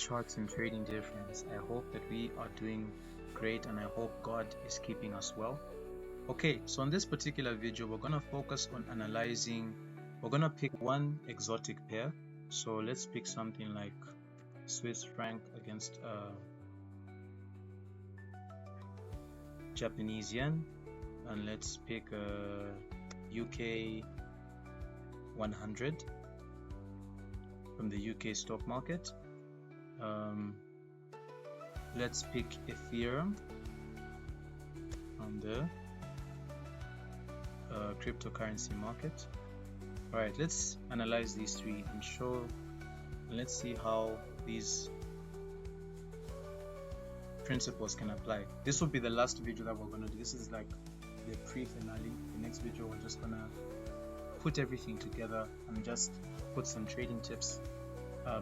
charts and trading, dear friends. I hope that we are doing great, and I hope God is keeping us well. Okay, so in this particular video, we're going to focus on analyzing. We're going to pick one exotic pair. So let's pick something like Swiss franc against Japanese yen, and let's pick UK 100 from the UK stock market. Let's pick Ethereum on the cryptocurrency market. Alright, let's analyze these three and let's see how these principles can apply. This will be the last video that we're going to do. This is like the pre-finale. The next video we're just going to put everything together and just put some trading tips.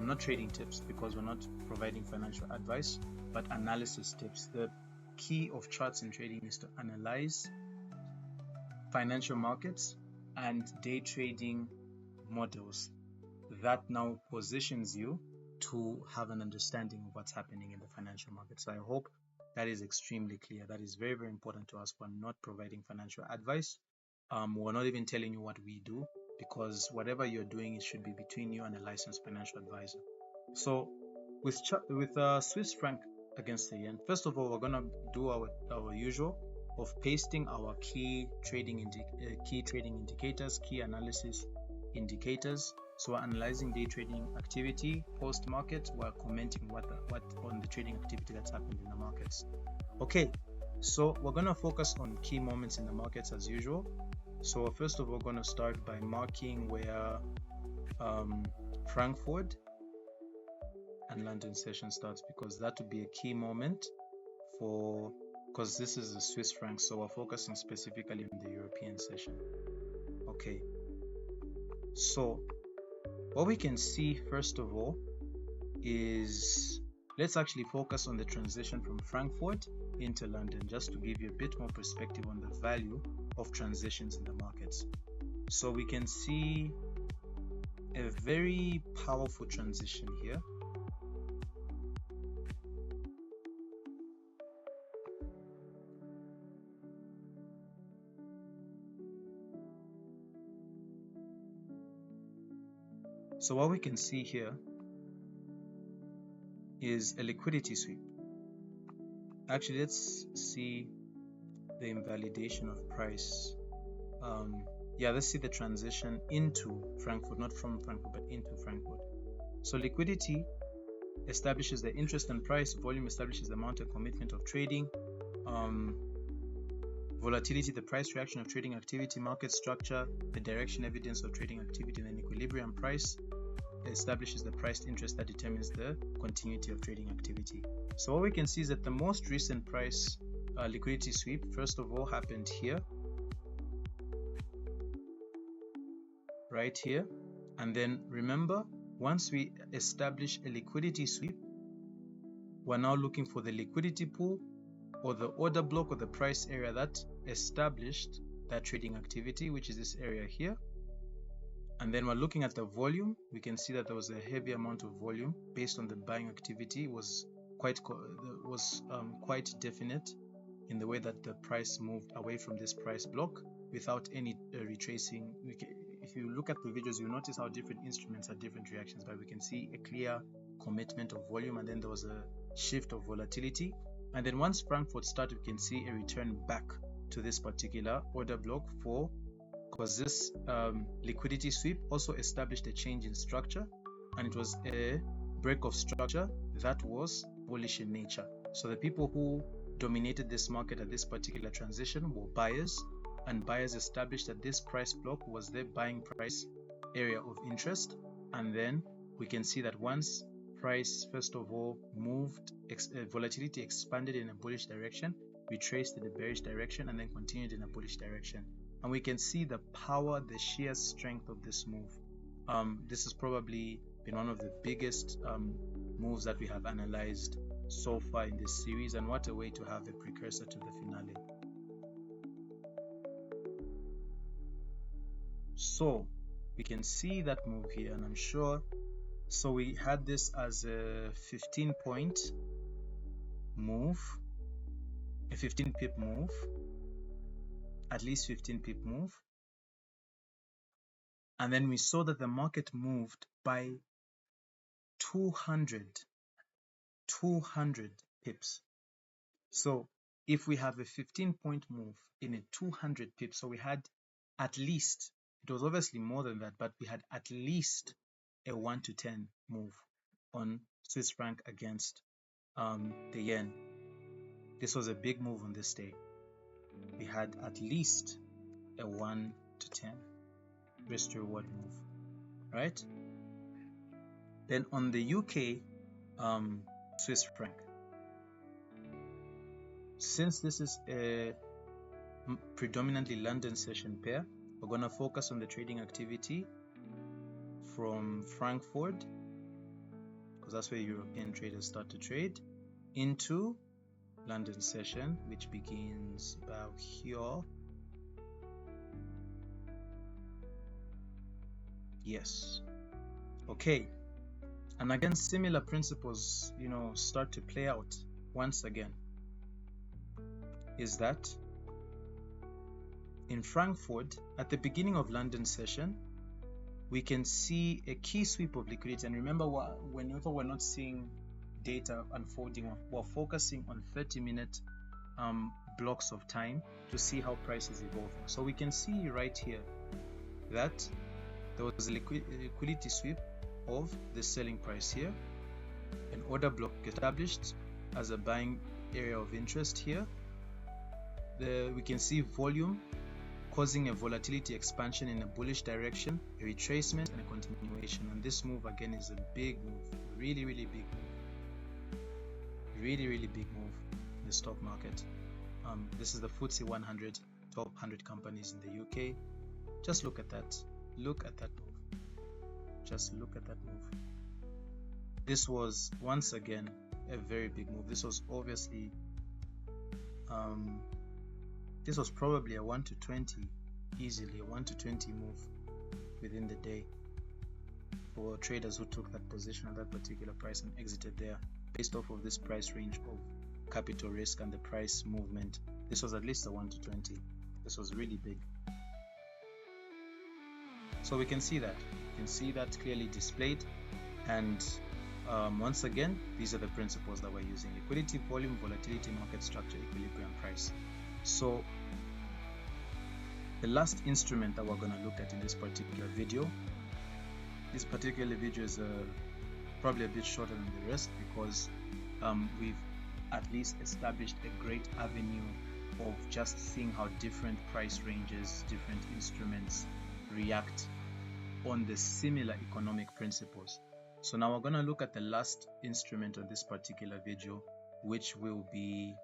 Not trading tips, because we're not providing financial advice, but analysis tips. The key of charts and trading is to analyze financial markets and day trading models. That now positions you to have an understanding of what's happening in the financial market. So I hope that is extremely clear. That is very, very important to us. We're not providing financial advice. We're not even telling you what we do, because whatever you're doing, it should be between you and a licensed financial advisor. So with Swiss franc against the yen, first of all, we're going to do our usual of pasting our key trading indicators, key analysis indicators. So we're analyzing day trading activity post market. We're commenting what on the trading activity that's happened in the markets. Okay, so we're going to focus on key moments in the markets as usual. So first of all, we're going to start by marking where Frankfurt and London session starts, because that would be a key moment because this is a Swiss franc, so we're focusing specifically on the European session. Okay, so what we can see first of all is, let's actually focus on the transition from Frankfurt into London, just to give you a bit more perspective on the value of transitions in the markets. So we can see a very powerful transition here. So what we can see here is a liquidity sweep. Actually, let's see the invalidation of price. Let's see the transition into Frankfurt, not from Frankfurt, but into Frankfurt. So liquidity establishes the interest and price. Volume establishes the amount and commitment of trading. Volatility, the price reaction of trading activity. Market structure, the direction evidence of trading activity. And then equilibrium, price establishes the priced interest that determines the continuity of trading activity. So what we can see is that the most recent price liquidity sweep, first of all, happened here, right here. And then remember, once we establish a liquidity sweep, we're now looking for the liquidity pool or the order block or the price area that established that trading activity, which is this area here. And then we're looking at the volume. We can see that there was a heavy amount of volume based on the buying activity. Was quite definite in the way that the price moved away from this price block without any retracing. If you look at the videos, you'll notice how different instruments have different reactions, but we can see a clear commitment of volume, and then there was a shift of volatility. And then once Frankfurt started, we can see a return back to this particular order block because this liquidity sweep also established a change in structure, and it was a break of structure that was bullish in nature. So the people who dominated this market at this particular transition were buyers, and buyers established that this price block was their buying price area of interest. And then we can see that once price first of all moved, volatility expanded in a bullish direction, retraced in a bearish direction, and then continued in a bullish direction. And we can see the power, the sheer strength of this move. This has probably been one of the biggest moves that we have analyzed so far in this series, and what a way to have a precursor to the finale. So we can see that move here, and I'm sure So we had this as a 15-point move, a 15 pip move, at least 15 pip move. And then we saw that the market moved by 200 pips. So if we have a 15-point move in a 200 pips, so we had at least, it was obviously more than that, but we had at least a 1 to 10 move on Swiss franc against the yen. This was a big move on this day. We had at least a 1 to 10 risk to reward move, right? Then on the UK Swiss franc, since this is a predominantly London session pair, we're going to focus on the trading activity from Frankfurt, because that's where European traders start to trade, into London session, which begins about here. Yes. Okay. And again, similar principles, start to play out once again. Is that in Frankfurt, at the beginning of London session, we can see a key sweep of liquidity. And remember, whenever we're not seeing data unfolding, we're focusing on 30-minute blocks of time to see how price is evolving. So we can see right here that there was a liquidity sweep of the selling price here, an order block established as a buying area of interest here. We can see volume causing a volatility expansion in a bullish direction, a retracement, and a continuation. And this move again is a big move, really big move, really big move in the stock market. This is the FTSE 100, top 100 companies in the UK. Just look at that. Look at that move. Just look at that move. This was once again a very big move. This was obviously this was probably a 1 to 20, easily a 1 to 20 move within the day for traders who took that position at that particular price and exited there based off of this price range of capital risk and the price movement. This was at least a 1 to 20. This was really big. So we can see that. You can see that clearly displayed. And once again, these are the principles that we're using: liquidity, volume, volatility, market structure, equilibrium, price. So the last instrument that we're going to look at in this particular video, is probably a bit shorter than the rest, because we've at least established a great avenue of just seeing how different price ranges, different instruments react on the similar economic principles. So now we're going to look at the last instrument of this particular video, which will be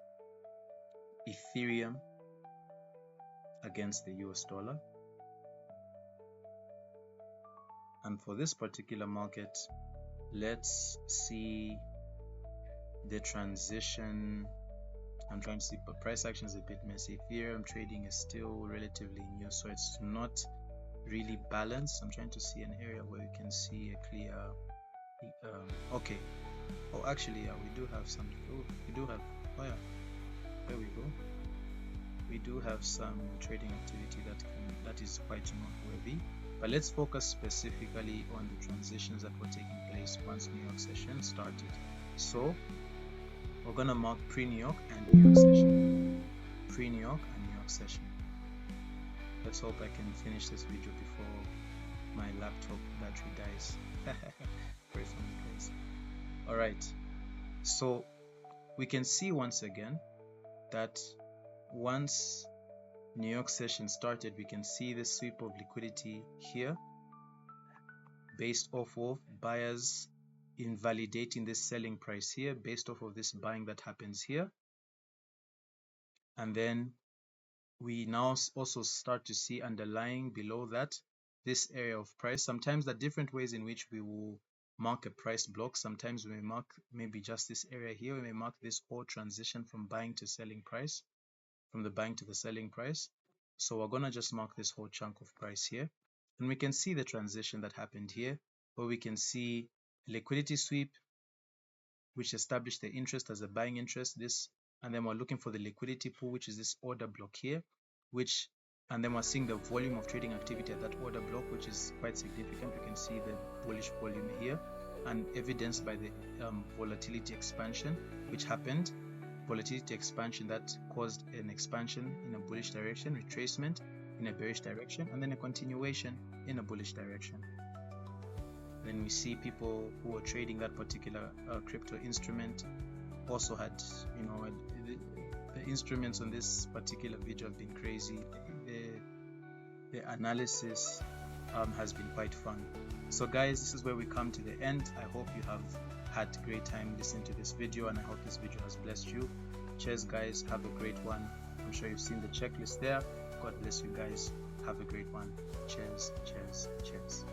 Ethereum against the US dollar. And for this particular market, let's see the transition. I'm trying to see, but price action is a bit messy. Ethereum trading is still relatively new, so it's not really balanced. I'm trying to see an area where you can see a clear okay. Oh, actually, yeah, we do have some. Oh, we do have. Oh yeah, there we go. We do have some trading activity that is quite noteworthy. But let's focus specifically on the transitions that were taking place once New York session started. So we're gonna mark pre-New York and New York session. Pre-New York and New York session. Let's hope I can finish this video before my laptop battery dies. Pray for me, guys. Alright, so we can see once again that once New York session started, we can see the sweep of liquidity here based off of buyers invalidating this selling price here based off of this buying that happens here. And then we now also start to see underlying below that this area of price. Sometimes there are different ways in which we will mark a price block. Sometimes we may mark maybe just this area here. We may mark this whole transition from buying to selling price, from the buying to the selling price. So we're gonna just mark this whole chunk of price here, and we can see the transition that happened here, where we can see liquidity sweep, which established the interest as a buying interest. And then we're looking for the liquidity pool, which is this order block here, and then we're seeing the volume of trading activity at that order block, which is quite significant. We can see the bullish volume here, and evidenced by the volatility expansion, which happened. Volatility expansion that caused an expansion in a bullish direction, retracement in a bearish direction, and then a continuation in a bullish direction. Then we see people who were trading that particular crypto instrument also had, the instruments on this particular video have been crazy. The analysis has been quite fun. So guys, this is where we come to the end. I hope you have had a great time listening to this video, and I hope this video has blessed you. Cheers guys, have a great one. I'm sure you've seen the checklist there. God bless you guys, have a great one. Cheers, cheers, cheers.